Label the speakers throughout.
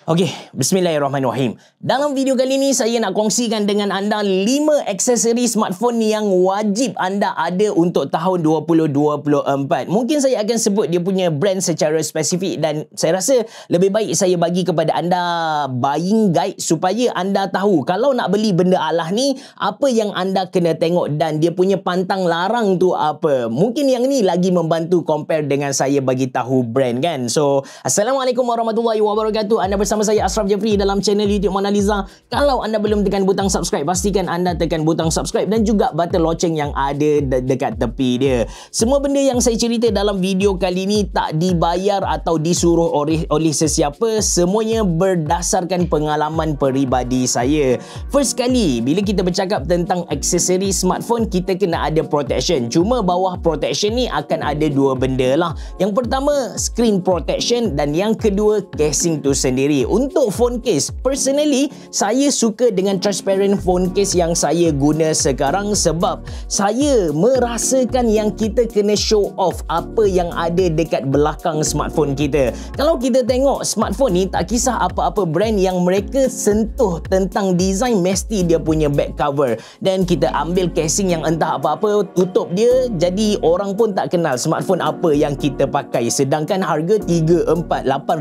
Speaker 1: Okey, bismillahirrahmanirrahim. Dalam video kali ini saya nak kongsikan dengan anda 5 aksesori smartphone yang wajib anda ada untuk tahun 2024. Mungkin saya akan sebut dia punya brand secara spesifik dan saya rasa lebih baik saya bagi kepada anda buying guide supaya anda tahu kalau nak beli benda alah ni apa yang anda kena tengok dan dia punya pantang larang tu apa. Mungkin yang ni lagi membantu compare dengan saya bagi tahu brand kan. So, Assalamualaikum warahmatullahi wabarakatuh. Anda bersama saya Ashraf Jeffrey dalam channel YouTube Mona Lisa. Kalau anda belum tekan butang subscribe, pastikan anda tekan butang subscribe dan juga button loceng yang ada dekat tepi dia. Semua benda yang saya cerita dalam video kali ni tak dibayar atau disuruh oleh sesiapa. Semuanya berdasarkan pengalaman peribadi saya. First kali, bila kita bercakap tentang aksesori smartphone, kita kena ada protection. Cuma bawah protection ni akan ada dua benda lah. Yang pertama, screen protection dan yang kedua, casing tu sendiri. Untuk phone case, personally saya suka dengan transparent phone case yang saya guna sekarang sebab saya merasakan yang kita kena show off apa yang ada dekat belakang smartphone kita. Kalau kita tengok smartphone ni, tak kisah apa-apa brand yang mereka sentuh tentang design, mesti dia punya back cover dan kita ambil casing yang entah apa-apa, tutup dia, jadi orang pun tak kenal smartphone apa yang kita pakai, sedangkan harga 3-4-8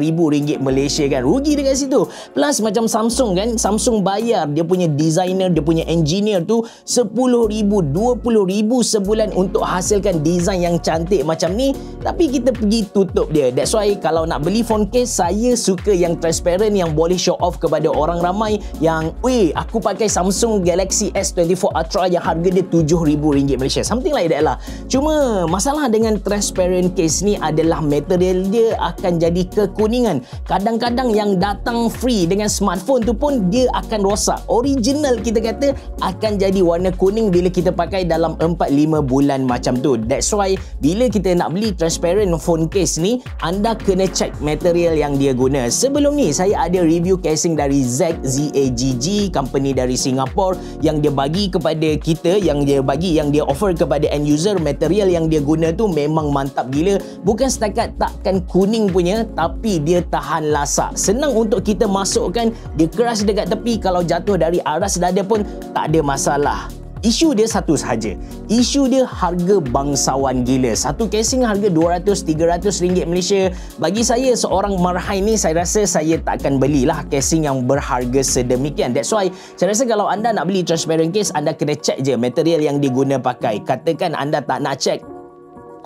Speaker 1: ribu ringgit Malaysia kan, rugi dekat situ. Plus macam Samsung kan, Samsung bayar dia punya designer, dia punya engineer tu 10 ribu, 20 ribu sebulan untuk hasilkan design yang cantik macam ni, tapi kita pergi tutup dia. That's why kalau nak beli phone case, saya suka yang transparent, yang boleh show off kepada orang ramai yang, weh, aku pakai Samsung Galaxy S24 Ultra yang harga dia RM7,000 Malaysia, something like that lah. Cuma masalah dengan transparent case ni adalah material dia akan jadi kekuningan. Kadang-kadang yang datang free dengan smartphone tu pun dia akan rosak. Original kita kata akan jadi warna kuning bila kita pakai dalam 4-5 bulan macam tu. That's why bila kita nak beli transparent phone case ni, anda kena check material yang dia guna. Sebelum ni saya ada review casing dari ZAGG, company dari Singapore, yang dia bagi kepada kita, yang dia offer kepada end user. Material yang dia guna tu memang mantap gila. Bukan setakat takkan kuning punya, tapi dia tahan lasak. Senang untuk kita masukkan, dia keras dekat tepi, kalau jatuh dari aras dada pun tak ada masalah. Isu dia satu sahaja. Isu dia harga bangsawan gila. Satu casing harga RM200-300 Malaysia. Bagi saya seorang marhai ni, saya rasa saya takkan belilah casing yang berharga sedemikian. That's why saya rasa kalau anda nak beli transparent case, anda kena check je material yang diguna pakai. Katakan anda tak nak check,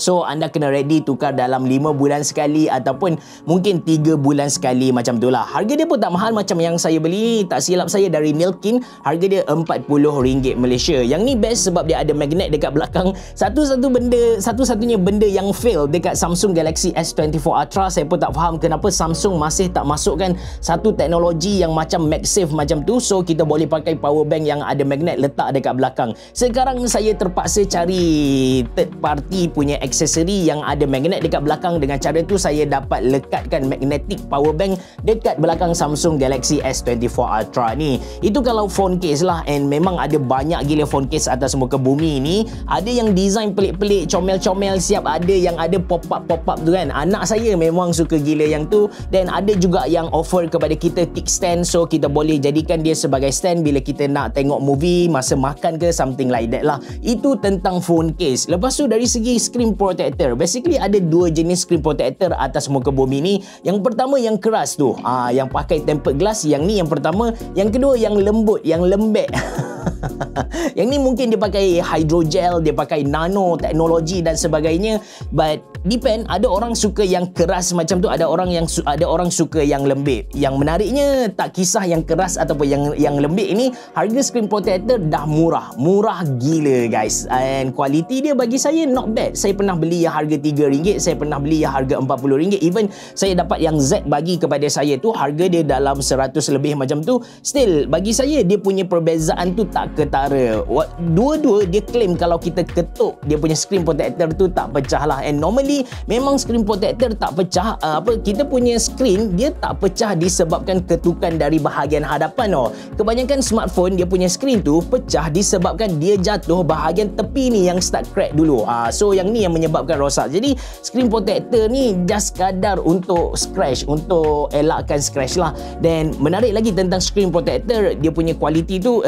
Speaker 1: so anda kena ready tukar dalam 5 bulan sekali ataupun mungkin 3 bulan sekali macam tu lah. Harga dia pun tak mahal macam yang saya beli, tak silap saya dari Milkin, harga dia RM40 Malaysia. Yang ni best sebab dia ada magnet dekat belakang. Satu-satunya benda yang fail dekat Samsung Galaxy S24 Ultra, saya pun tak faham kenapa Samsung masih tak masukkan satu teknologi yang macam MagSafe macam tu, so kita boleh pakai power bank yang ada magnet letak dekat belakang. Sekarang saya terpaksa cari third party punya aksesori yang ada magnet dekat belakang. Dengan cara tu saya dapat lekatkan magnetic power bank dekat belakang Samsung Galaxy S24 Ultra ni. Itu kalau phone case lah, and memang ada banyak gila phone case atas muka bumi ni. Ada yang design pelik-pelik, comel-comel siap, ada yang ada pop-up tu kan. Anak saya memang suka gila yang tu. Dan ada juga yang offer kepada kita kickstand, so kita boleh jadikan dia sebagai stand bila kita nak tengok movie, masa makan ke, something like that lah. Itu tentang phone case. Lepas tu dari segi screen protector, basically ada dua jenis screen protector atas muka bumi ni. Yang pertama yang keras tu, yang pakai tempered glass, yang ni yang pertama. Yang kedua yang lembut, yang lembek. Yang ni mungkin dia pakai hydrogel, dia pakai nano teknologi dan sebagainya. But depend, ada orang suka yang keras macam tu, ada orang suka yang lembik. Yang menariknya, tak kisah yang keras ataupun yang lembik ini, harga screen protector dah murah gila guys, and quality dia bagi saya not bad. Saya pernah beli yang harga RM3, saya pernah beli yang harga RM40, even saya dapat yang Z bagi kepada saya tu harga dia dalam 100 lebih macam tu. Still bagi saya dia punya perbezaan tu tak ketara. Dua-dua dia claim kalau kita ketuk dia punya screen protector tu tak pecah lah. And normally memang screen protector tak pecah, kita punya screen dia tak pecah disebabkan ketukan dari bahagian hadapan. Kebanyakan smartphone dia punya screen tu pecah disebabkan dia jatuh bahagian tepi ni yang start crack dulu. So yang ni yang menyebabkan rosak. Jadi screen protector ni just kadar untuk scratch, untuk elakkan scratch lah. Dan menarik lagi tentang screen protector, dia punya kualiti tu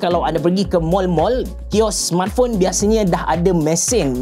Speaker 1: kalau anda pergi ke mall-mall, kios smartphone biasanya dah ada mesin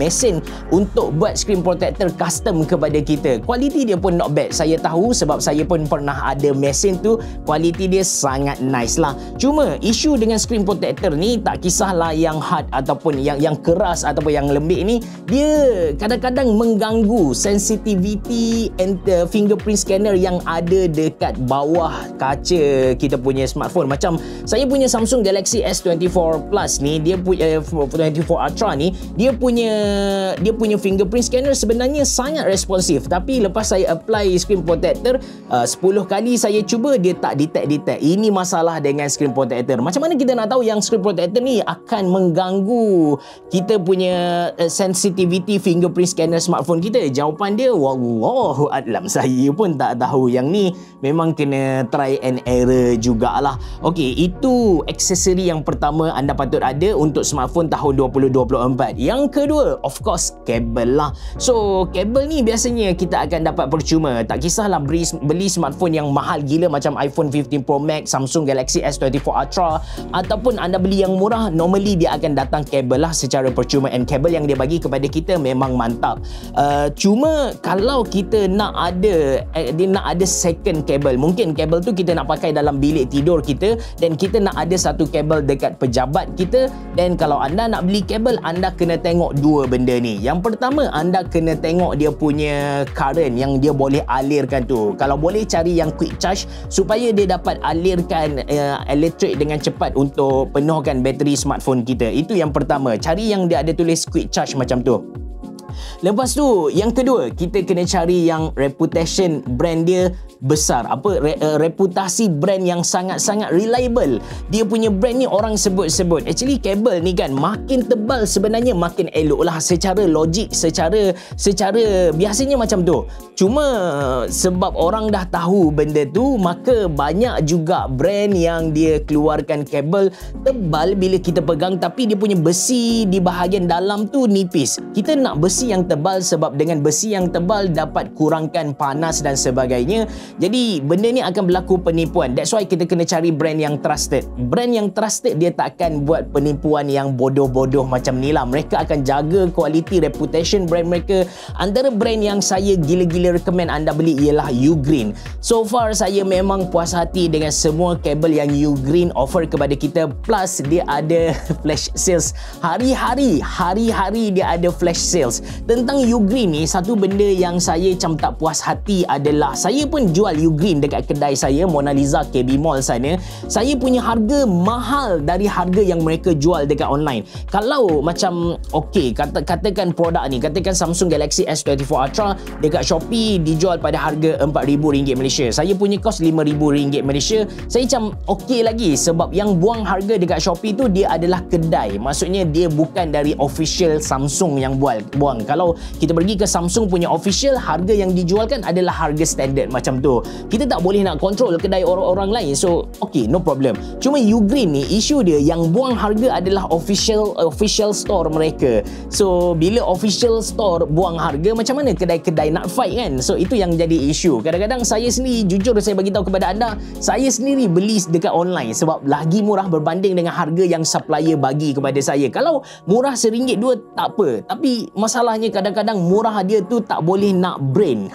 Speaker 1: untuk buat screen protector custom kepada kita. Kualiti dia pun not bad. Saya tahu sebab saya pun pernah ada mesin tu. Kualiti dia sangat nice lah. Cuma isu dengan screen protector ni, tak kisahlah yang hard ataupun yang keras ataupun yang lembik ni, dia kadang-kadang mengganggu sensitivity and fingerprint scanner yang ada dekat bawah kaca kita punya smartphone. Macam saya punya Samsung Galaxy S24 Plus ni, dia punya 24 Ultra ni, dia punya fingerprint scanner sebenarnya sangat responsif, tapi lepas saya apply screen protector 10 kali saya cuba, dia tak detect. Ini masalah dengan screen protector. Macam mana kita nak tahu yang screen protector ni akan mengganggu kita punya sensitivity fingerprint scanner smartphone kita? Jawapan dia wallahu a'lam. Saya pun tak tahu. Yang ni memang kena try and error jugalah. Okey, itu aksesori yang pertama anda patut ada untuk smartphone tahun 2024. Yang kedua, of course, kabel lah. So, kabel ni biasanya kita akan dapat percuma. Tak kisahlah beli smartphone yang mahal gila macam iPhone 15 Pro Max, Samsung Galaxy S24 Ultra, ataupun anda beli yang murah, normally dia akan datang kabel lah secara percuma. And kabel yang dia bagi kepada kita memang mantap. Cuma kalau kita nak ada second kabel, mungkin kabel tu kita nak pakai dalam bilik tidur kita, dan kita nak ada satu kabel dekat pejabat kita. Dan kalau anda nak beli kabel, anda kena tengok dua benda ni. Yang pertama, anda kena tengok dia punya current yang dia boleh alirkan tu. Kalau boleh, cari yang quick charge supaya dia dapat alirkan elektrik dengan cepat untuk penuhkan bateri smartphone kita. Itu yang pertama, cari yang dia ada tulis quick charge macam tu. Lepas tu, yang kedua, kita kena cari yang reputation brand dia besar. Reputasi brand yang sangat-sangat reliable. Dia punya brand ni orang sebut-sebut. Actually, kabel ni kan makin tebal sebenarnya makin elok lah secara logik, secara biasanya macam tu. Cuma sebab orang dah tahu benda tu, maka banyak juga brand yang dia keluarkan kabel tebal bila kita pegang, tapi dia punya besi di bahagian dalam tu nipis. Kita nak besi yang tebal sebab dengan besi yang tebal dapat kurangkan panas dan sebagainya. Jadi benda ni akan berlaku penipuan. That's why kita kena cari brand yang trusted. Brand yang trusted dia tak akan buat penipuan yang bodoh-bodoh macam ni lah. Mereka akan jaga quality reputation brand mereka. Antara brand yang saya gila-gila recommend anda beli ialah Ugreen. So far saya memang puas hati dengan semua kabel yang Ugreen offer kepada kita. Plus dia ada flash sales hari-hari dia ada flash sales. Tentang Ugreen ni, satu benda yang saya macam tak puas hati adalah, saya pun jual Ugreen dekat kedai saya, Mona Lisa KB Mall sana. Saya punya harga mahal dari harga yang mereka jual dekat online. Kalau macam katakan produk ni, katakan Samsung Galaxy S24 Ultra dekat Shopee dijual pada harga RM4,000 Malaysia. Saya punya kos RM5,000 Malaysia. Saya macam lagi sebab yang buang harga dekat Shopee tu dia adalah kedai. Maksudnya dia bukan dari official Samsung yang buang. Kalau kita pergi ke Samsung punya official, harga yang dijualkan adalah harga standard macam tu. Kita tak boleh nak kontrol kedai orang lain. So no problem. Cuma Ugreen ni isu dia yang buang harga adalah official store mereka. So bila official store buang harga, macam mana kedai-kedai nak fight kan? So itu yang jadi isu. Kadang-kadang saya sendiri, jujur saya bagi tahu kepada anda, saya sendiri beli dekat online sebab lagi murah berbanding dengan harga yang supplier bagi kepada saya. Kalau murah RM1-2 tak apa, tapi masalahnya kadang-kadang murah dia tu tak boleh nak brain.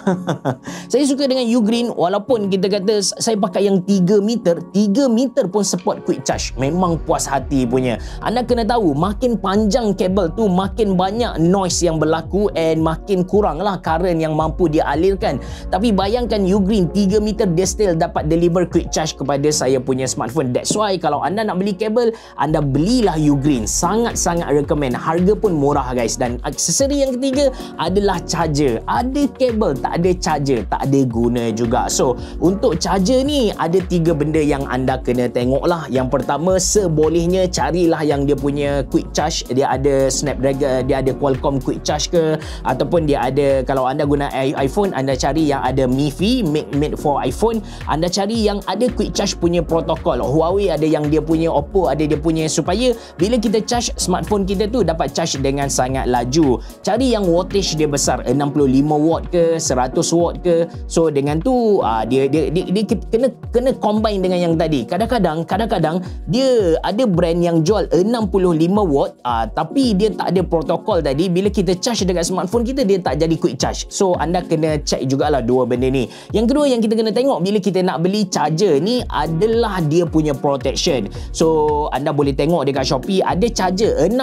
Speaker 1: Saya suka dengan Ugreen, walaupun kita kata saya pakai yang 3 meter pun support quick charge. Memang puas hati punya. Anda kena tahu, makin panjang kabel tu makin banyak noise yang berlaku and makin kurang lah current yang mampu dia alirkan. Tapi bayangkan Ugreen 3 meter dia still dapat deliver quick charge kepada saya punya smartphone. That's why kalau anda nak beli kabel, anda belilah Ugreen. Sangat-sangat recommend. Harga pun murah guys, dan aksesori yang ketiga adalah charger. Ada kabel, tak ada charger, tak ada guna juga. So, untuk charger ni ada 3 benda yang anda kena tengok lah. Yang pertama, sebolehnya carilah yang dia punya quick charge. Dia ada Snapdragon, dia ada Qualcomm quick charge ke, ataupun dia ada, kalau anda guna iPhone, anda cari yang ada MIFI, made for iPhone. Anda cari yang ada quick charge punya protokol. Huawei ada yang dia punya, Oppo ada dia punya, supaya bila kita charge smartphone kita tu dapat charge dengan sangat laju. Cari yang wattage dia besar, 65 watt ke, 100 watt ke. So dengan tu dia kena combine dengan yang tadi. Kadang-kadang dia ada brand yang jual 65 watt tapi dia tak ada protokol tadi. Bila kita charge dekat smartphone kita, dia tak jadi quick charge. So anda kena check jugalah dua benda ni. Yang kedua yang kita kena tengok bila kita nak beli charger ni adalah dia punya protection. So anda boleh tengok dekat Shopee ada charger 65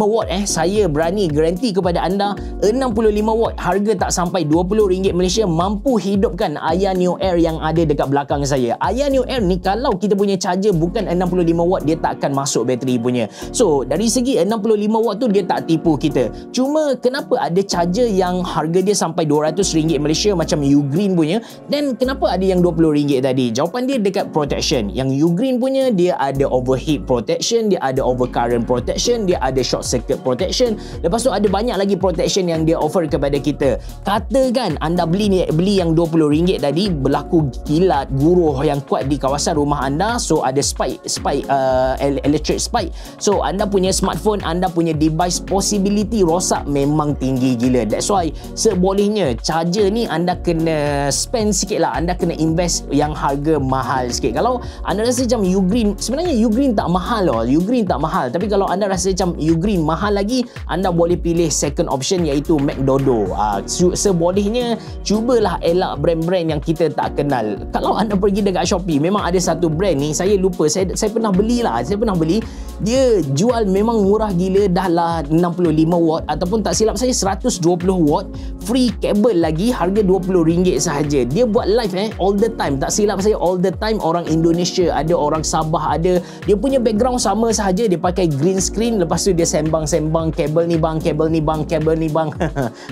Speaker 1: watt saya berani garanti kepada anda 65 watt harga tak sampai RM20 Malaysia mampu hidupkan Aya Neo Air yang ada dekat belakang saya. Aya Neo Air ni kalau kita punya charger bukan 65 watt dia tak akan masuk bateri punya. So dari segi 65 watt tu dia tak tipu kita. Cuma kenapa ada charger yang harga dia sampai RM200 Malaysia macam Ugreen punya, dan kenapa ada yang RM20 tadi? Jawapan dia dekat protection. Yang Ugreen punya dia ada overheat protection, dia ada overcurrent protection, dia ada short circuit protection. Lepas tu ada banyak lagi protection yang dia offer kepada kita. Katakan anda beli yang RM20 tadi, berlaku kilat guruh yang kuat di kawasan rumah anda, so ada electric spike. So anda punya smartphone, anda punya device possibility rosak memang tinggi gila. That's why sebolehnya charger ni anda kena spend sikit lah, anda kena invest yang harga mahal sikit. Kalau anda rasa macam Ugreen, sebenarnya Ugreen tak mahal loh, Ugreen tak mahal, tapi kalau anda rasa macam Ugreen mahal lagi, anda boleh pilih second option iaitu McDodo. Sebolehnya cubalah elak brand-brand yang kita tak kenal. Kalau anda pergi dekat Shopee, memang ada satu brand ni, saya lupa, saya pernah beli, dia jual memang murah gila, dah lah 65 watt ataupun tak silap saya 120 watt, free kabel lagi, harga RM20 sahaja. Dia buat live all the time, tak silap saya all the time, orang Indonesia ada, orang Sabah ada. Dia punya background sama sahaja, dia pakai green screen, lepas tu dia sembang-sembang kabel ni bang, kabel ni bang, kabel ni bang.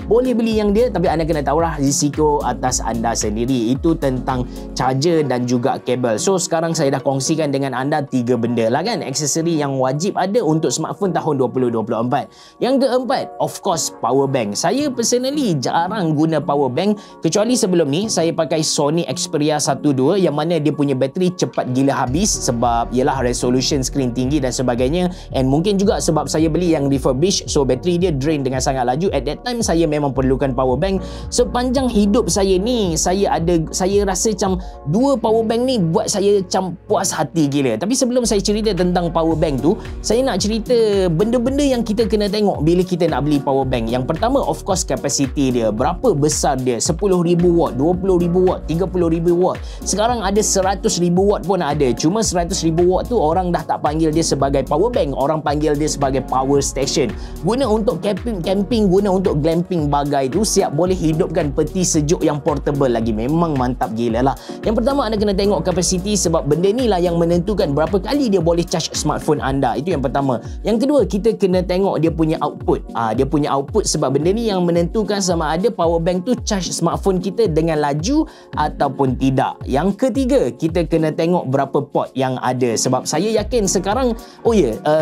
Speaker 1: Boleh beli yang dia, tapi anda kena tahulah risiko atas anda sendiri. Itu tentang charger dan juga kabel. So sekarang saya dah kongsikan dengan anda 3 benda lah kan, aksesori yang wajib ada untuk smartphone tahun 2024. Yang keempat, of course, power bank. Saya personally jarang guna power bank, kecuali sebelum ni saya pakai Sony Xperia 1.2 yang mana dia punya bateri cepat gila habis sebab ialah resolution screen tinggi dan sebagainya, and mungkin juga sebab saya beli yang refurbished, so bateri dia drain dengan sangat laju. At that time saya memang perlukan power bank. Sepanjang hidup saya ni, saya rasa macam 2 power bank ni buat saya macam puas hati gila. Tapi sebelum saya cerita tentang power bank tu, saya nak cerita benda-benda yang kita kena tengok bila kita nak beli power bank. Yang pertama, of course, capacity dia. Berapa besar dia? 10,000 watt, 20,000 watt, 30,000 watt. Sekarang ada 100,000 watt pun ada. Cuma 100,000 watt tu orang dah tak panggil dia sebagai power bank, orang panggil dia sebagai power station. Guna untuk camping, guna untuk glamping bagai tu, siap boleh hidupkan peti sejuk yang portable lagi. Memang mantap gila lah. Yang pertama, anda kena tengok capacity sebab benda ni lah yang menentukan berapa kali dia boleh charge smartphone anda. Itu yang pertama. Yang kedua, kita kena tengok dia punya output. Dia punya output sebab benda ni yang menentukan sama ada power bank tu charge smartphone kita dengan laju ataupun tidak. Yang ketiga, kita kena tengok berapa port yang ada sebab saya yakin sekarang,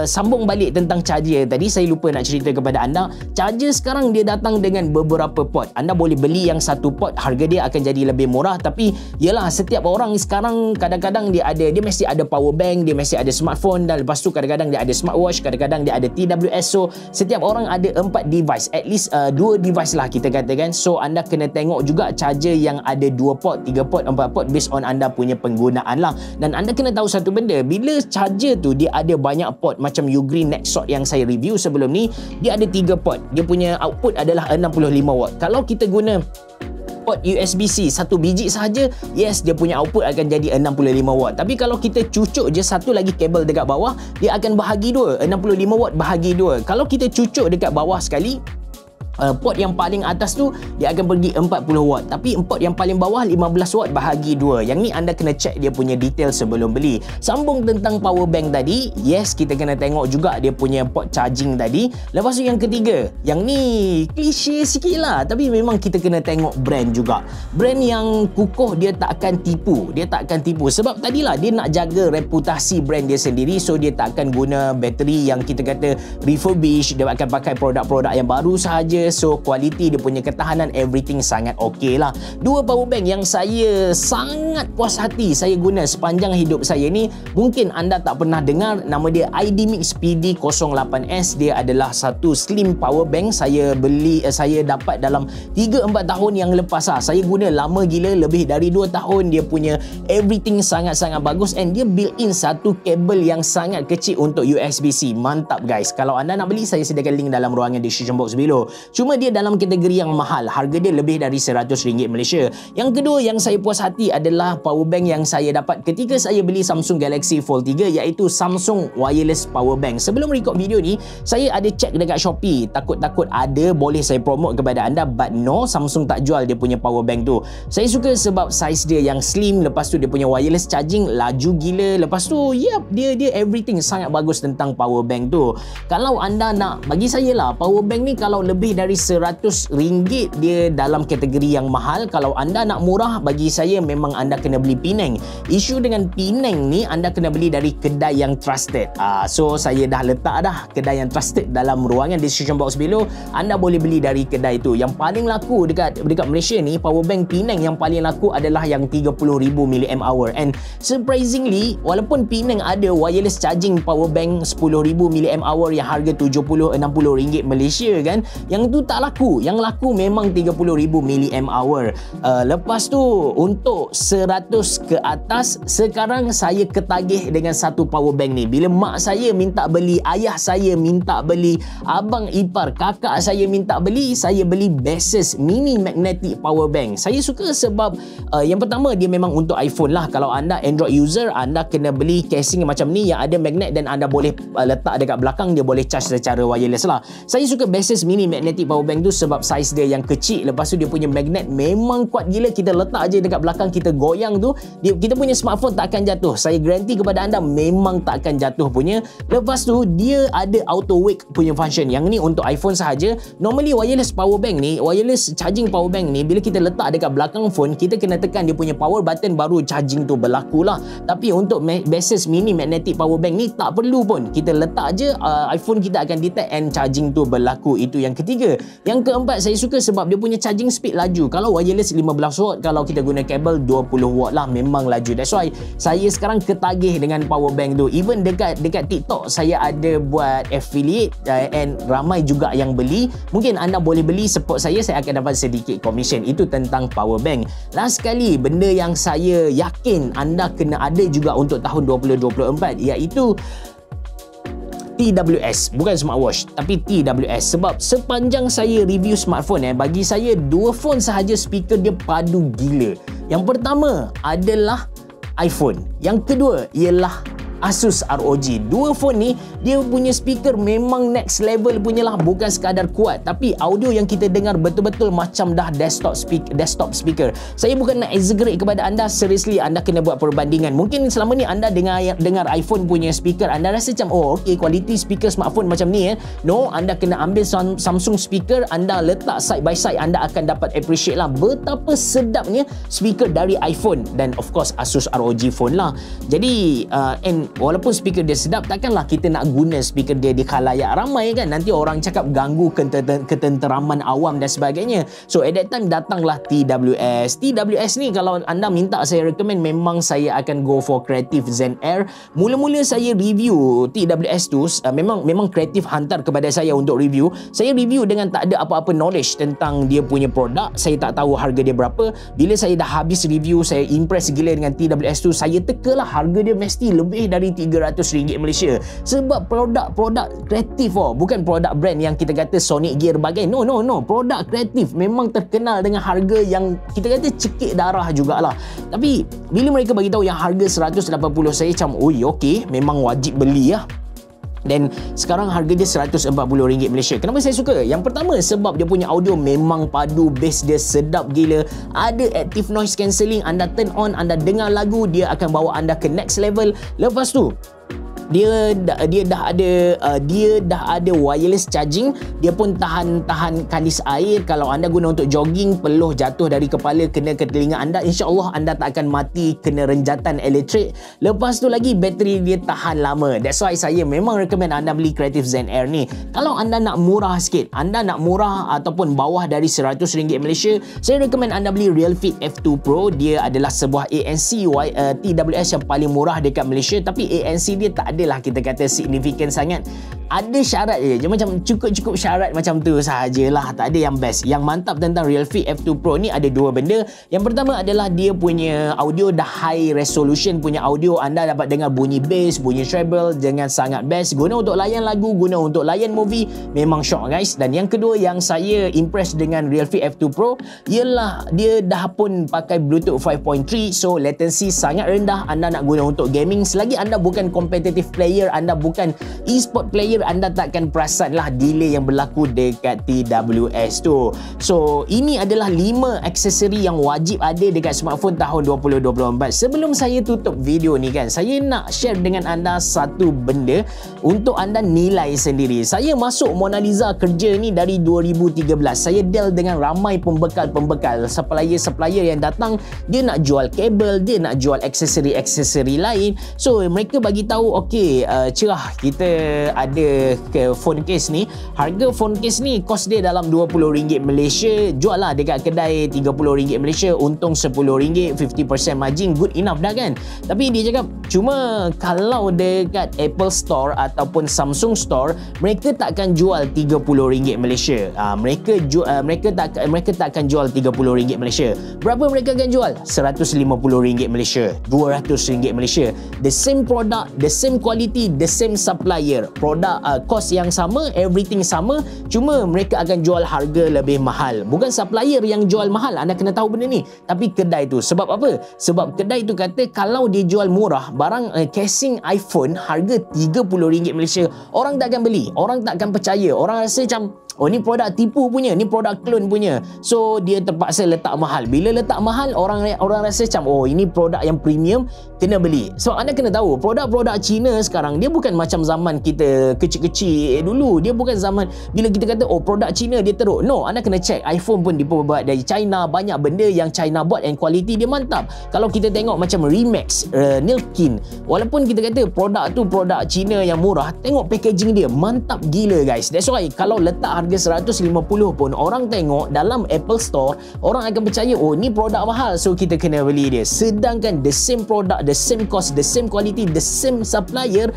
Speaker 1: sambung balik tentang charger tadi, saya lupa nak cerita kepada anda. Charger sekarang dia datang dengan beberapa port. Anda boleh beli yang satu port, harga dia akan jadi lebih murah, tapi yalah, setiap orang sekarang kadang-kadang dia mesti ada power bank, dia mesti ada smartphone, dan lepas tu kadang-kadang dia ada smartwatch, kadang-kadang dia ada TWS. So setiap orang ada 4 device, at least 2 device lah kita katakan. So anda kena tengok juga charger yang ada 2 port, 3 port, 4 port based on anda punya penggunaan lah. Dan anda kena tahu satu benda, bila charger tu dia ada banyak port, macam Ugreen Nextshot yang saya review sebelum ni, dia ada 3 port, dia punya output adalah 65 watt. Kalau kita guna port USB-C 1 biji sahaja, yes, dia punya output akan jadi 65 watt. Tapi kalau kita cucuk je satu lagi kabel dekat bawah, dia akan bahagi 2, 65 watt bahagi 2. Kalau kita cucuk dekat bawah sekali, port yang paling atas tu dia akan pergi 40 watt, tapi port yang paling bawah 15 watt bahagi dua. Yang ni anda kena check dia punya detail sebelum beli. Sambung tentang power bank tadi, yes, kita kena tengok juga dia punya port charging tadi. Lepas tu yang ketiga, yang ni klise sikit lah, tapi memang kita kena tengok brand juga. Brand yang kukuh, dia tak akan tipu, sebab tadilah dia nak jaga reputasi brand dia sendiri, so dia tak akan guna bateri yang kita kata refurbish, dia akan pakai produk-produk yang baru sahaja. So kualiti dia punya ketahanan everything sangat okey lah. Dua power bank yang saya sangat puas hati saya guna sepanjang hidup saya ni, mungkin anda tak pernah dengar, nama dia IDMix PD08S. Dia adalah satu slim power bank. Saya dapat dalam 3-4 tahun yang lepas lah. Saya guna lama gila, lebih dari 2 tahun. Dia punya everything sangat-sangat bagus, and dia built in satu kabel yang sangat kecil untuk USB-C. Mantap guys. Kalau anda nak beli, saya sediakan link dalam ruangan description box below. Cuma dia dalam kategori yang mahal, harga dia lebih dari RM100 Malaysia. Yang kedua yang saya puas hati adalah power bank yang saya dapat ketika saya beli Samsung Galaxy Fold 3, iaitu Samsung Wireless Power Bank. Sebelum record video ni, saya ada check dekat Shopee, takut-takut ada boleh saya promote kepada anda, but no, Samsung tak jual dia punya power bank tu. Saya suka sebab saiz dia yang slim, lepas tu dia punya wireless charging laju gila, lepas tu dia everything sangat bagus tentang power bank tu. Kalau anda nak, bagi saya lah, power bank ni kalau lebih dari RM100 dia dalam kategori yang mahal. Kalau anda nak murah, bagi saya memang anda kena beli Penang. Isu dengan Penang ni, anda kena beli dari kedai yang trusted. So saya dah letak dah kedai yang trusted dalam ruangan description box below. Anda boleh beli dari kedai tu. Yang paling laku dekat Malaysia ni, power bank Penang yang paling laku adalah yang 30,000 mAh. And surprisingly, walaupun Penang ada wireless charging power bank 10,000 mAh yang harga RM70-60 Malaysia kan, yang tu tak laku. Yang laku memang 30,000 mAh. Lepas tu untuk 100 ke atas, sekarang saya ketagih dengan satu power bank ni. Bila mak saya minta beli, ayah saya minta beli, abang ipar, kakak saya minta beli, saya beli Baseus mini magnetic power bank. Saya suka sebab yang pertama, dia memang untuk iPhone lah. Kalau anda Android user, anda kena beli casing macam ni yang ada magnet, dan anda boleh letak dekat belakang, dia boleh charge secara wireless lah. Saya suka Baseus mini magnetic power bank tu sebab saiz dia yang kecil, lepas tu dia punya magnet memang kuat gila. Kita letak je dekat belakang, kita goyang tu, kita punya smartphone tak akan jatuh. Saya garanti kepada anda memang tak akan jatuh punya. Lepas tu dia ada auto wake punya function. Yang ni untuk iPhone sahaja. Normally wireless power bank ni, wireless charging power bank ni, bila kita letak dekat belakang phone, kita kena tekan dia punya power button baru charging tu berlaku lah. Tapi untuk Baseus mini magnetic power bank ni tak perlu pun, kita letak je, iPhone kita akan detect and charging tu berlaku. Itu yang ketiga. Yang keempat, saya suka sebab dia punya charging speed laju. Kalau wireless 15 watt, kalau kita guna kabel 20 watt lah, memang laju. That's why saya sekarang ketagih dengan power bank tu. Even dekat TikTok saya ada buat affiliate, and ramai juga yang beli. Mungkin anda boleh beli, support saya akan dapat sedikit commission. Itu tentang power bank. Last sekali, benda yang saya yakin anda kena ada juga untuk tahun 2024, iaitu TWS. Bukan smartwatch, tapi TWS. Sebab sepanjang saya review smartphone, bagi saya dua phone sahaja speaker dia padu gila. Yang pertama adalah iPhone, yang kedua ialah Asus ROG. Dua phone ni dia punya speaker memang next level punya lah, bukan sekadar kuat, tapi audio yang kita dengar betul-betul macam dah desktop speaker. Saya bukan nak exaggerate kepada anda, seriously anda kena buat perbandingan. Mungkin selama ni anda dengar iPhone punya speaker, anda rasa macam okay, quality speaker smartphone macam ni No, anda kena ambil Samsung speaker, anda letak side by side, anda akan dapat appreciate lah betapa sedapnya speaker dari iPhone dan of course Asus ROG phone lah. Jadi and walaupun speaker dia sedap, takkanlah kita nak guna speaker dia di khalayak ramai kan, nanti orang cakap ganggu ketenteraman awam dan sebagainya. So at that time datanglah TWS ni. Kalau anda minta saya recommend, memang saya akan go for Creative Zen Air. Mula-mula saya review TWS tu, memang Creative hantar kepada saya untuk review. Saya review dengan tak ada apa-apa knowledge tentang dia punya produk. Saya tak tahu harga dia berapa. Bila saya dah habis review, saya impress gila dengan TWS tu. Saya tekalah harga dia mesti lebih dari RM300 Malaysia. Sebab produk kreatif bukan produk brand yang kita kata Sonic Gear bagai. No. Produk kreatif memang terkenal dengan harga yang kita kata cekik darah jugalah. Tapi bila mereka bagi tahu yang harga 180, saya macam, oi okey, memang wajib beli lah. Dan sekarang harga dia RM140 Malaysia. Kenapa saya suka? Yang pertama sebab dia punya audio memang padu, bass dia sedap gila. Ada active noise cancelling, anda turn on, anda dengar lagu, dia akan bawa anda ke next level. Lepas tu dia dah ada wireless charging. Dia pun tahan kandis air. Kalau anda guna untuk jogging, peluh jatuh dari kepala kena ke telinga anda, insya-Allah anda tak akan mati kena renjatan elektrik. Lepas tu lagi bateri dia tahan lama. That's why saya memang recommend anda beli Creative Zen Air ni. Kalau anda nak murah sikit, anda nak murah ataupun bawah dari RM100 Malaysia, saya recommend anda beli Realfit F2 Pro. Dia adalah sebuah ANC TWS yang paling murah dekat Malaysia, tapi ANC dia tak adalah kita kata signifikan sangat. Ada syarat je, macam cukup syarat macam tu sahajalah, tak ada yang best. Yang mantap tentang Realfit F2 Pro ni ada dua benda. Yang pertama adalah dia punya audio dah high resolution punya audio. Anda dapat dengar bunyi bass, bunyi treble dengan sangat best. Guna untuk layan lagu, guna untuk layan movie, memang shock guys. Dan yang kedua yang saya impress dengan Realfit F2 Pro ialah dia dah pun pakai Bluetooth 5.3, so latency sangat rendah. Anda nak guna untuk gaming, selagi anda bukan competitive player, anda bukan e-sport player, anda takkan perasan lah delay yang berlaku dekat TWS tu. So ini adalah 5 aksesori yang wajib ada dekat smartphone tahun 2024. Sebelum saya tutup video ni kan, saya nak share dengan anda satu benda untuk anda nilai sendiri. Saya masuk Mona Lisa kerja ni dari 2013. Saya deal dengan ramai pembekal-pembekal, supplier yang datang, dia nak jual kabel, dia nak jual aksesori-aksesori lain. So mereka bagi tahu, okey, cerah, kita ada ke phone case ni, harga phone case ni kos dia dalam RM20 Malaysia, jual lah dekat kedai RM30 Malaysia, untung RM10, 50% margin, good enough dah kan. Tapi dia cakap cuma kalau dekat Apple Store ataupun Samsung Store, mereka takkan jual RM30 Malaysia. Mereka takkan jual RM30 Malaysia. Berapa mereka akan jual? RM150 Malaysia, RM200 Malaysia. The same product, the same quality, the same supplier, produk kos yang sama, everything sama, cuma mereka akan jual harga lebih mahal. Bukan supplier yang jual mahal, anda kena tahu benda ni, tapi kedai tu. Sebab apa? Sebab kedai tu kata kalau dia jual murah, barang casing iPhone harga RM30 Malaysia, orang tak akan beli, orang tak akan percaya, orang rasa macam oh ni produk tipu punya, ni produk clone punya. So dia terpaksa letak mahal. Bila letak mahal, orang rasa macam oh ini produk yang premium, kena beli. So anda kena tahu, produk-produk Cina sekarang dia bukan macam zaman kita kecil-kecil dulu. Dia bukan zaman bila kita kata oh produk Cina dia teruk. No, anda kena check, iPhone pun dibuat dari China. Banyak benda yang China buat and quality dia mantap. Kalau kita tengok macam Remax, Nilkin, walaupun kita kata produk tu produk Cina yang murah, tengok packaging dia mantap gila guys. That's why kalau letak harga $150 pun, orang tengok dalam Apple Store, orang akan percaya oh ni produk mahal, so kita kena beli dia. Sedangkan the same product, the same cost, the same quality, the same supplier,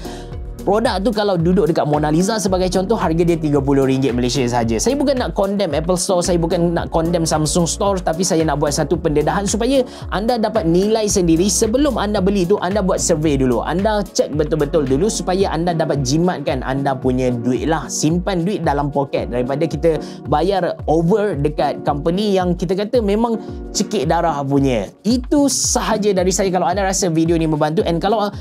Speaker 1: produk tu kalau duduk dekat Mona Lisa sebagai contoh, harga dia RM30 Malaysia sahaja. Saya bukan nak condemn Apple Store, saya bukan nak condemn Samsung Store, tapi saya nak buat satu pendedahan supaya anda dapat nilai sendiri. Sebelum anda beli tu, anda buat survey dulu, anda cek betul-betul dulu supaya anda dapat jimatkan anda punya duit lah. Simpan duit dalam poket daripada kita bayar over dekat company yang kita kata memang cekik darah punya. Itu sahaja dari saya. Kalau anda rasa video ni membantu, and kalau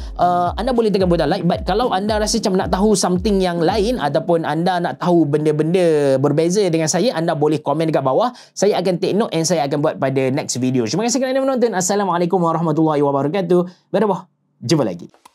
Speaker 1: anda boleh tekan butang like, but kalau anda rasa macam nak tahu something yang lain ataupun anda nak tahu benda-benda berbeza dengan saya, anda boleh komen dekat bawah. Saya akan take note and saya akan buat pada next video. Terima kasih kerana menonton. Assalamualaikum warahmatullahi wabarakatuh. Bye-bye. Jumpa lagi.